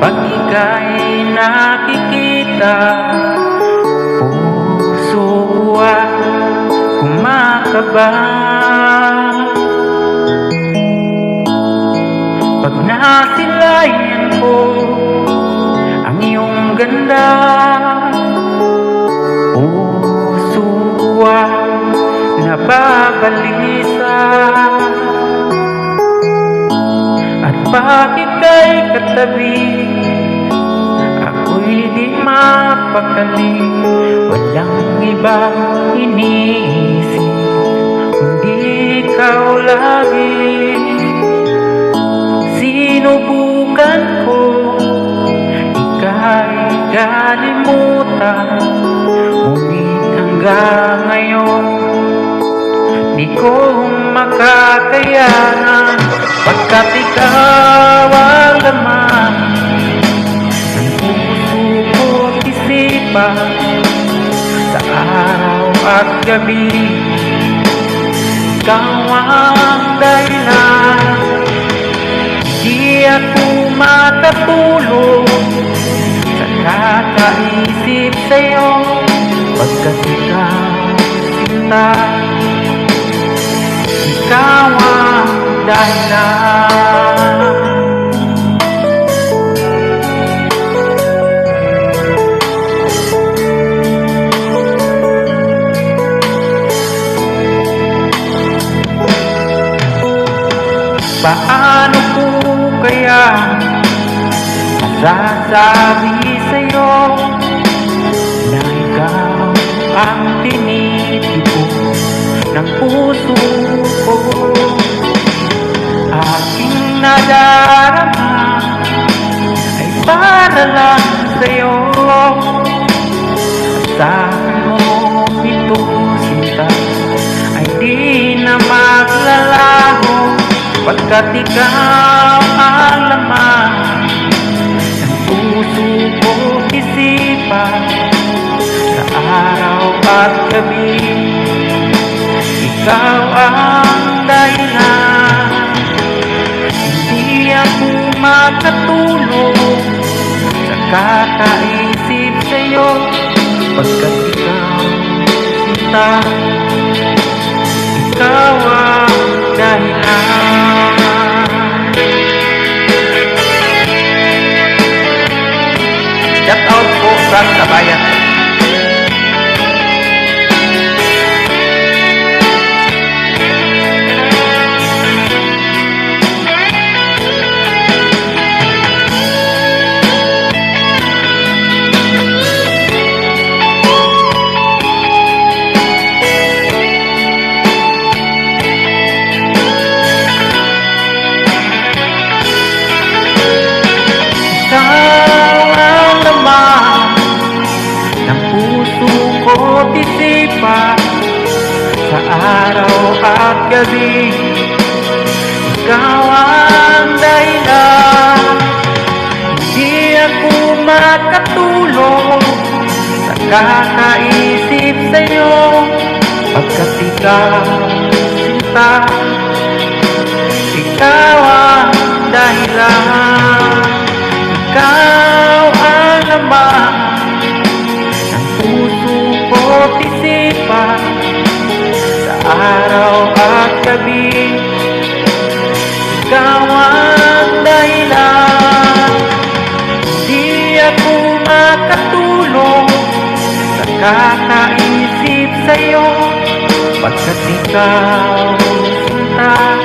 Pag ika'y nakikita, puso ko ay kumakaba. Pag nasilayan ko ang iyong ganda, puso ko ay nababalisa. At pag ika'y katabi, ako'y di mapakali. Walang ibang iniisip kundi ikaw lagi. Sinubukan ko ika'y kalimutan, ngunit hanggang ngayon di ko makakayanan. Pagkat ikaw ang laman ng puso ko't isipan, sa araw at gabi ikaw ang dahilan. Di ako makatulog sa kakaisip sa'yo, pagkat ikaw sinta, ikaw ang dahilan. Paano ko kaya masasabi sa'yo na ikaw ang tinitipon ng puso ko? Aking nadarama ay para lang sa'yo. Asahan mo ito, sinta, ay di na maglalaho, pagkat ikaw ang laman ng puso ko't isipan, sa araw at gabi ikaw ang dahilan. Hindi ako makatulog sa kakaisip sa'yo, pagkat ikaw sinta, ikaw ang dahilan. Shout out po sa kabayan. Ko't isipan, sa araw at gabi ikaw ang dahilan. Hindi ako makatulog sa kakaisip sa'yo, pagkat ikaw sinta, ikaw ang dahilan. Ikaw ang laman ng puso ko't isipan, sa araw at gabi ikaw ang dahilan. Di ako makatulog sa kakaisip sa'yo, pagkat ikaw sinta,